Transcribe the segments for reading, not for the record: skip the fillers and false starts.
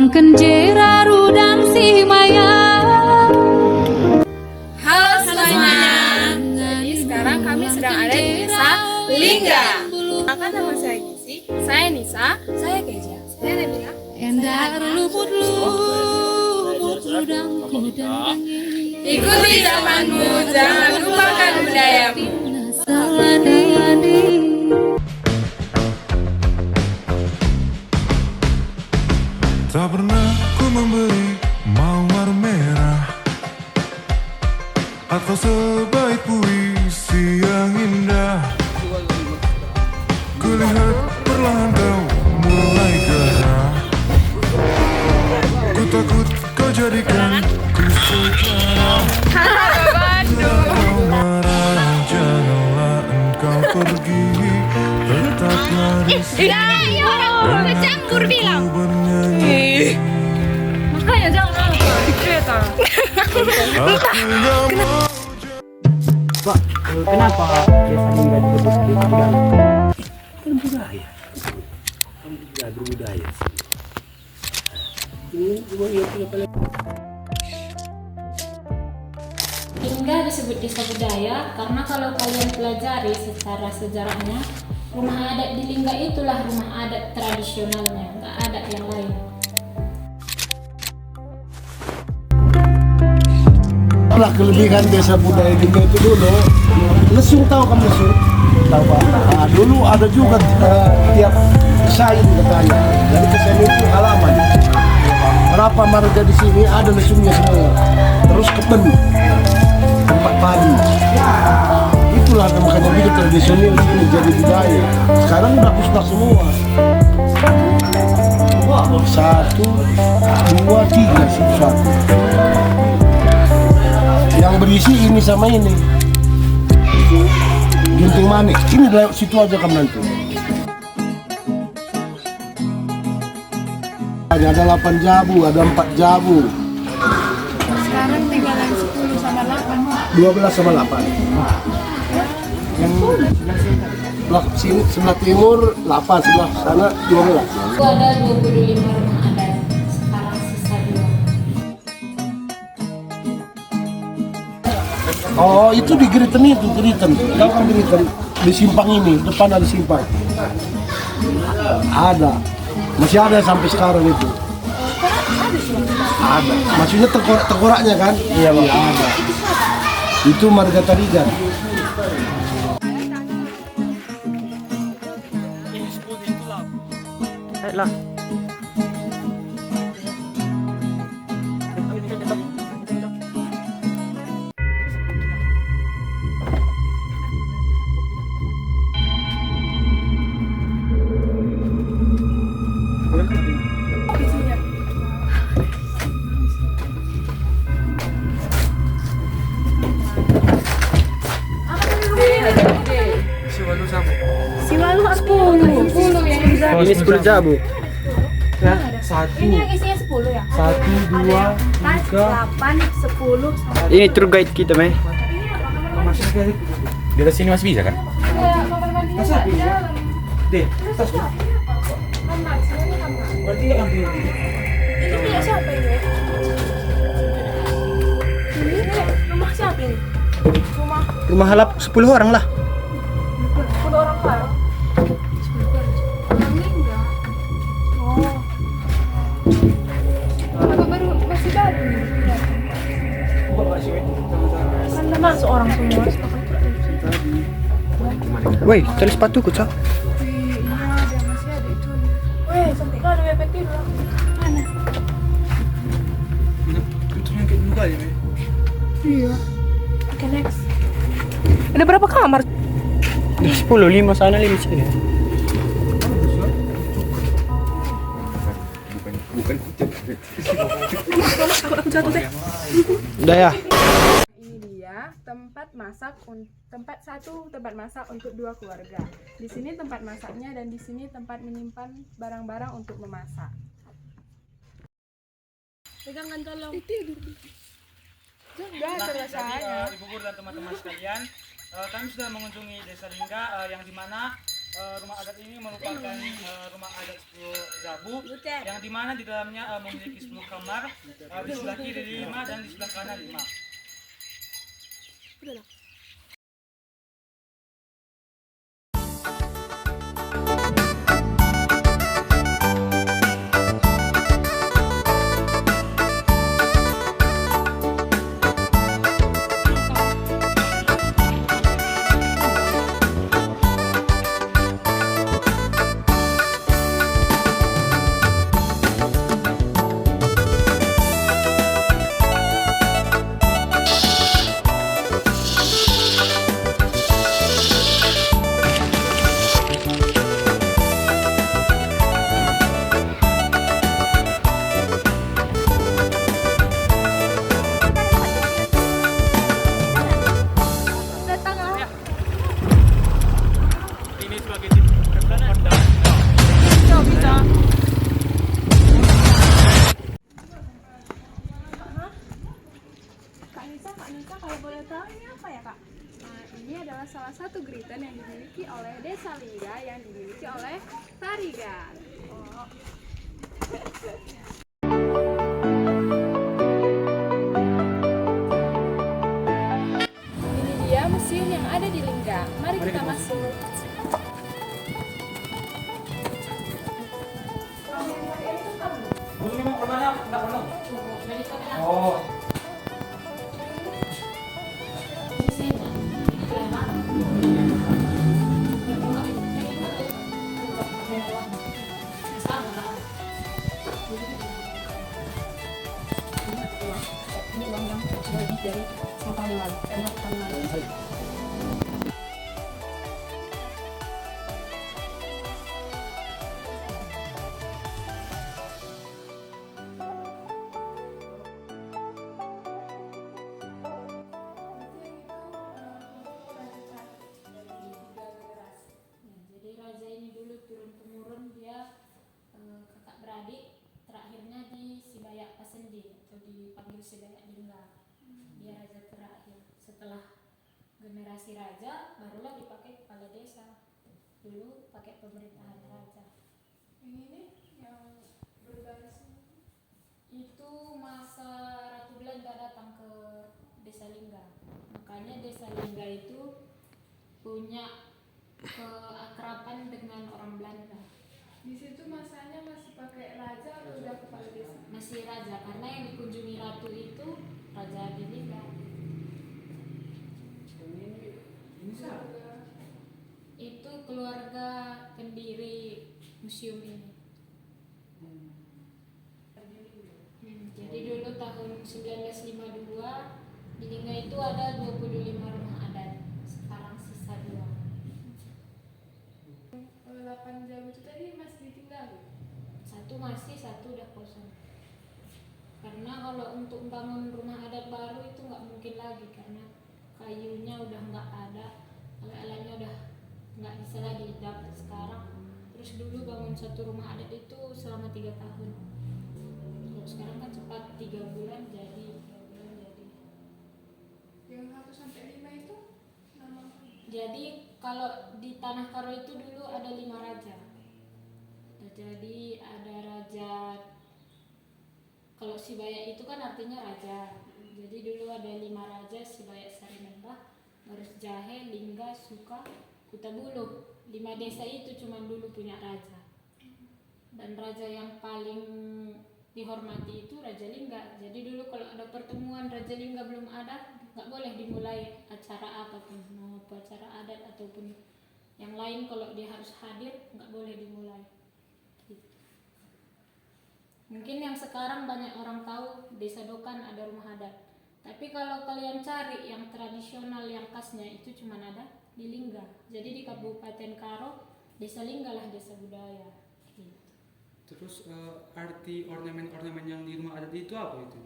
Orang Kenjeraru dan si Maya. Halo semuanya. Jadi sekarang kami sedang ada di desa Lingga. Maka nama saya Gizi, saya Nisa, saya Keja, saya Nabila. Endar luput dan kudangi. Ikuti zamanmu, jangan lupakan budayamu. Tak pernah ku memberi mawar merah atau sebaik puisi yang indah. Kulihat perlahan kau mulai gerah. Ku takut kau jadikan ku sejarah. Kau marah, janganlah engkau pergi. Tetaplah di sini. Campur bilang. Ku bernyanyi. Makanya jangan di kereta. Pak, kenapa desa Lingga disebut desa budaya? Kan budaya. Kan tidak berbudaya sih. Ini cuma yang paling. Lingga disebut desa budaya karena kalau kalian pelajari secara sejarahnya, rumah adat di Lingga itulah rumah adat tradisionalnya, nggak ada yang lain. Itulah kelebihan desa budaya Lingga itu dulu. Lesung, tahu kamu lesung? Tahu Pak? Nah, dulu ada juga tiap desain katanya. Jadi desain itu halaman. Berapa marga di sini ada lesungnya semua. Terus keben, tempat padi. Itulah makanya bikin tradisional itu menjadi budaya. Sekarang udah musnah semua. 1, 2, 3 satu. Yang berisi ini sama ini. Gunting manik. Ini dari situ aja kamu nanti. Ada 8 jabu, ada 4 jabu. Sekarang tinggalan 10 sama 8. 12 sama 8. Yang sebelah sini, sebelah timur 8, sebelah sana 12. Itu ada 25 rumah adat, sekarang sisa 2. Oh, itu di Geriten itu, Geriten. Tahu kan Geriten? Di simpang ini, depan ada simpang. Ada. Masih ada sampai sekarang itu. Ada. Maksudnya tengkoraknya kan? Iya, Bang. Ada. Itu marga Tarigan. Lah. Siwalu 10 yang bisa. Ini 10 jabu. Ya, Ini yang isinya 10 ya? 1, 2, 8, 10 sampai. Ini tour guide kita, Mei. Di atas sini masih bisa kan? Kamar mandinya di dalam. Deh, Terus kamar, sini kamar. berarti ambil Ini punya siapa ini? Ini rumah siapa ini? Rumah rumah halap 10 orang lah. 10 orang pak. Orang meninggal. Oh. Apa baru masih baru nih? Kan udah masuk orang semua. Woi, tali sepatuku, Cak. Iya, dia masih ada itu. Weh, cantik kali bebek tidur. Mana? Bentuknya kayak dulu kali, Mei. Iya. Oke, next. Ada berapa kamar? 10, 5 sana, 5 sini. Aku jatuh deh. Udah ya. Ini dia tempat masak tempat masak untuk 2 keluarga. Di sini tempat masaknya dan di sini tempat menyimpan barang-barang untuk memasak. Pegangkan tolong. Tidur. Jangan terasanya. Ibu guru dan teman-teman sekalian, kami sudah mengunjungi desa Lingga yang dimana rumah adat ini merupakan rumah adat suku Jabu yang dimana di dalamnya memiliki 10 kamar, di sebelah kiri 5 dan di sebelah kanan 5. Ini sebagai tim development dan Kak Nisa, kalau boleh tahu ini apa ya Kak? Nah, ini adalah salah satu geritan yang dimiliki oleh Desa Lingga yang dimiliki oleh Tarigan. Oh. Ini dia museum yang ada di Lingga. Mari kita masuk. ini mau kemana? Enggak belum. Oh. Jadi raja ini dulu turun temurun, dia kakak beradik, terakhirnya di Sibayak Pasendi atau dipanggil Sibayak Lingga. Dia raja terakhir. Setelah generasi raja barulah dipakai kepala desa. Dulu pakai pemerintahan raja. Ini nih yang berbaris Itu masa Ratu Belanda datang ke Desa Lingga. Makanya Desa Lingga itu punya keakraban dengan orang Belanda. di situ masanya masih pakai raja atau udah kepala desa? Masih raja karena yang dikunjungi ratu itu Raja di Lingga. Itu keluarga pendiri museum ini. Jadi dulu tahun 1952 di Lingga itu ada 25 rumah adat. Sekarang sisa 2. 8 jam itu tadi masih ditinggali? Satu masih, satu udah kosong. Karena kalau untuk bangun rumah adat baru itu nggak mungkin lagi karena kayunya udah nggak ada, alat-alatnya udah nggak bisa lagi dapat sekarang. Terus dulu bangun satu rumah adat itu selama 3 tahun. Kalau sekarang kan cepat 3 bulan jadi. Yang 1 sampai 5 itu nama apa? Jadi kalau di Tanah Karo itu dulu ada 5 raja. Jadi ada raja, kalau Sibayak itu kan artinya raja. Jadi dulu ada 5 raja, Sibayak Sarinembah, Barus Jahe, Lingga, Suka, Kutabuluh. 5 desa itu cuma dulu punya raja. Dan raja yang paling dihormati itu Raja Lingga. Jadi dulu kalau ada pertemuan Raja Lingga belum ada, nggak boleh dimulai acara apapun, mau acara adat ataupun yang lain. Kalau dia harus hadir nggak boleh dimulai gitu. Mungkin yang sekarang banyak orang tahu Desa Dokan ada rumah adat, tapi kalau kalian cari yang tradisional yang khasnya itu cuma ada di Lingga. Jadi di Kabupaten Karo Desa Lingga lah desa budaya gitu. Terus arti ornamen-ornamen yang di rumah adat itu apa itu?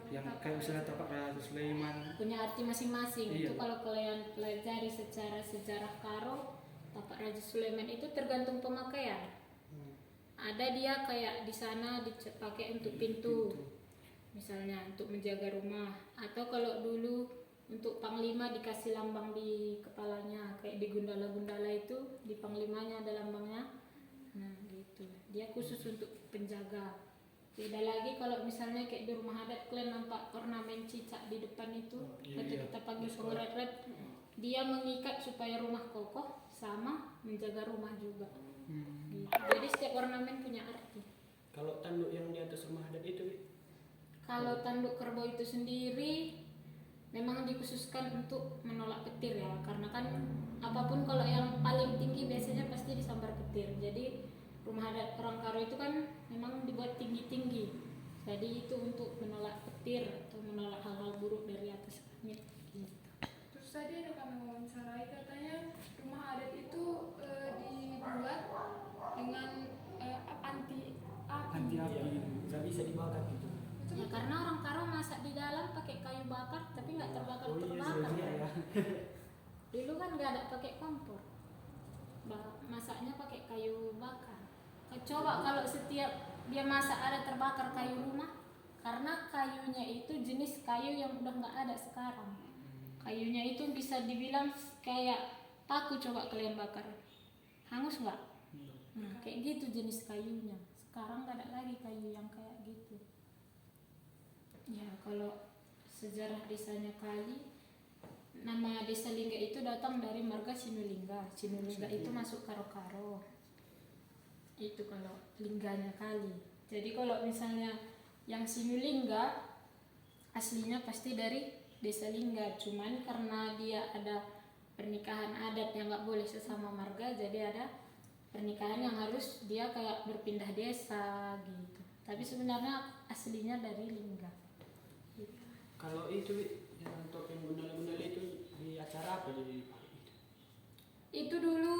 Yang kayak misalnya tapak Raja Sulaiman. Punya arti masing-masing. Iya. Itu kalau kalian pelajari secara sejarah Karo, tapak Raja Sulaiman itu tergantung pemakaian. Ada dia kayak di sana dipakai untuk pintu, misalnya untuk menjaga rumah, atau kalau dulu untuk panglima dikasih lambang di kepalanya, kayak di gundala-gundala itu di panglimanya ada lambangnya. Nah gitu, dia khusus untuk penjaga. Beda lagi kalau misalnya kayak di rumah adat kalian nampak ornamen cicak di depan itu, atau kita panggil pengeret-ret, dia mengikat supaya rumah kokoh sama menjaga rumah juga. Gitu. Jadi setiap ornamen punya arti. Kalau tanduk yang di atas rumah adat itu, Kalau tanduk kerbau itu sendiri memang dikhususkan untuk menolak petir ya, karena kan apapun kalau yang paling tinggi biasanya pasti disambar petir. Jadi rumah adat orang Karo itu kan memang dibuat tinggi-tinggi. Jadi itu untuk menolak petir atau menolak hal-hal buruk dari atas langit. Gitu. Terus tadi ada kami wawancarai katanya rumah adat itu dibuat dengan anti api. nggak bisa dibakar gitu. Ya karena orang Karo masak di dalam pakai kayu bakar tapi nggak terbakar. Ya. Dulu kan nggak ada pakai kompor, masaknya pakai kayu bakar. Coba kalau setiap dia masak ada terbakar kayu rumah, karena kayunya itu jenis kayu yang udah nggak ada sekarang. Kayunya itu bisa dibilang kayak paku, coba kalian bakar, hangus nggak? Nah kayak gitu jenis kayunya. Sekarang nggak ada lagi kayu yang kayak gitu. Ya kalau sejarah desanya Kali, nama desa Lingga itu datang dari marga Sinulingga. Sinulingga itu masuk Karo-Karo. Itu kalau lingganya Kali. Jadi kalau misalnya yang Sinulingga aslinya pasti dari desa Lingga, cuman karena dia ada pernikahan adat yang nggak boleh sesama marga, jadi ada pernikahan yang harus dia kayak berpindah desa gitu. Tapi sebenarnya aslinya dari Lingga. Gitu. Kalau itu yang topeng gundala-gundala itu di acara apa jadi dipakai itu? Itu dulu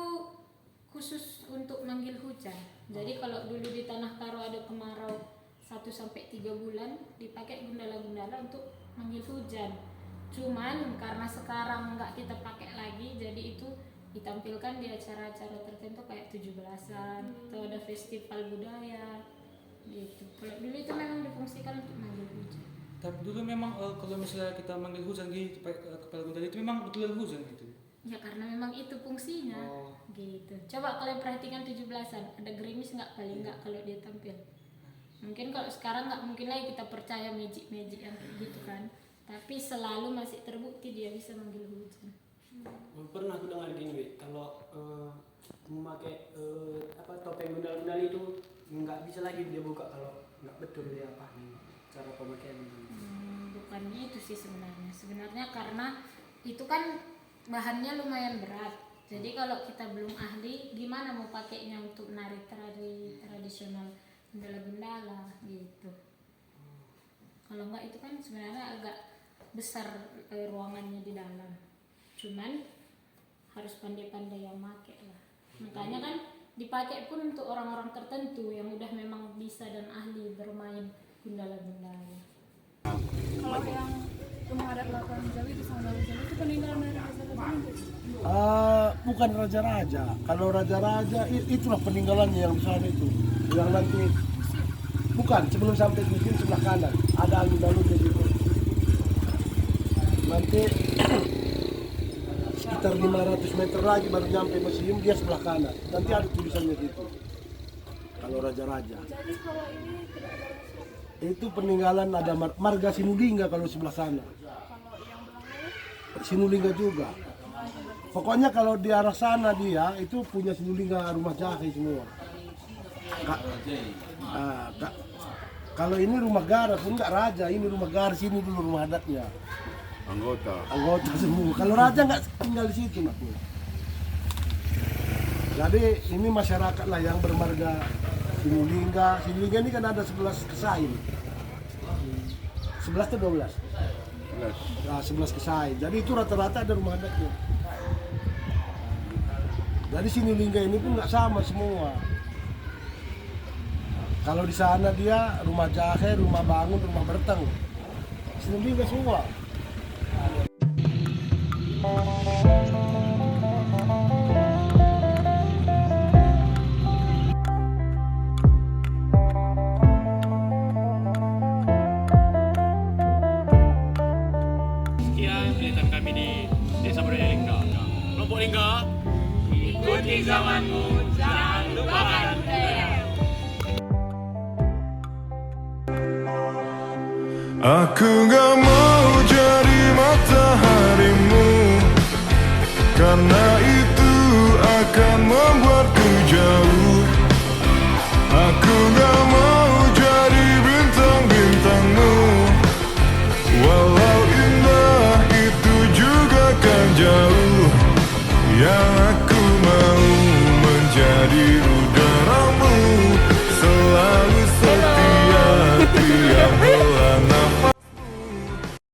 khusus untuk manggil hujan. Jadi kalau dulu di Tanah Karo ada kemarau 1-3 bulan, dipakai gundala-gundala untuk manggil hujan. Cuman karena sekarang nggak kita pakai lagi, jadi itu ditampilkan di acara-acara tertentu kayak 17-an atau ada festival budaya gitu. Kalau dulu itu memang difungsikan untuk manggil hujan. Tapi dulu memang kalau misalnya kita manggil hujan gitu, kepala gundala itu memang betul hujan gitu. Ya karena memang itu fungsinya. Gitu. Coba kalian perhatikan 17-an, ada gerimis nggak? Paling nggak kalau dia tampil. Mungkin kalau sekarang nggak mungkin lagi kita percaya magic yang kayak gitu kan. Tapi selalu masih terbukti dia bisa manggil hujan. Pernah aku dengar gini, Wi, kalau memakai topeng gundala-gundala itu nggak bisa lagi dia buka kalau nggak betul dia apa cara pemakaian. Bukan itu sih sebenarnya. Sebenarnya karena itu kan bahannya lumayan berat. Jadi kalau kita belum ahli, gimana mau pakainya untuk nari tradisional gundala-gundala gitu. Kalau enggak itu kan sebenarnya agak besar ruangannya di dalam. Cuman harus pandai-pandai yang pakai lah. Makanya kan dipakai pun untuk orang-orang tertentu yang udah memang bisa dan ahli bermain gundala-gundala. Kalau yang rumah adat Lapan Jawi itu sama Jawi itu peninggalan dari raja-raja itu. Bukan raja-raja. Kalau raja-raja itulah peninggalannya yang di sana itu. Yang nanti bukan sebelum sampai musim sebelah kanan ada alun-alun di situ. Nanti sekitar 500 meter lagi baru nyampe museum, dia sebelah kanan. Nanti ada tulisannya gitu. Kalau raja-raja. Jadi kalau ini tidak ada Itu peninggalan ada marga Sinulingga kalau sebelah sana. kalau yang belakangnya Sinulingga juga. Pokoknya kalau di arah sana dia itu punya Sinulingga rumah jahe semua. Kalau ini rumah gara pun nggak raja, ini rumah gara, sini dulu rumah adatnya. Anggota semua. Kalau raja nggak tinggal di situ nak. Jadi ini masyarakat lah yang bermarga Sinulingga. Sinulingga ini kan ada 11 kesain. 11 atau 12? 11. Nah, 11 kesain. Jadi itu rata-rata ada rumah adatnya. Jadi Sinulingga ini pun nggak sama semua. Kalau di sana dia rumah jahe, rumah bangun, rumah berteng. Sinulingga semua. Sekian cerita bangga. Ikuti zamanmu, jangan lupakan budaya. Aku gak mau jadi mataharimu, karena itu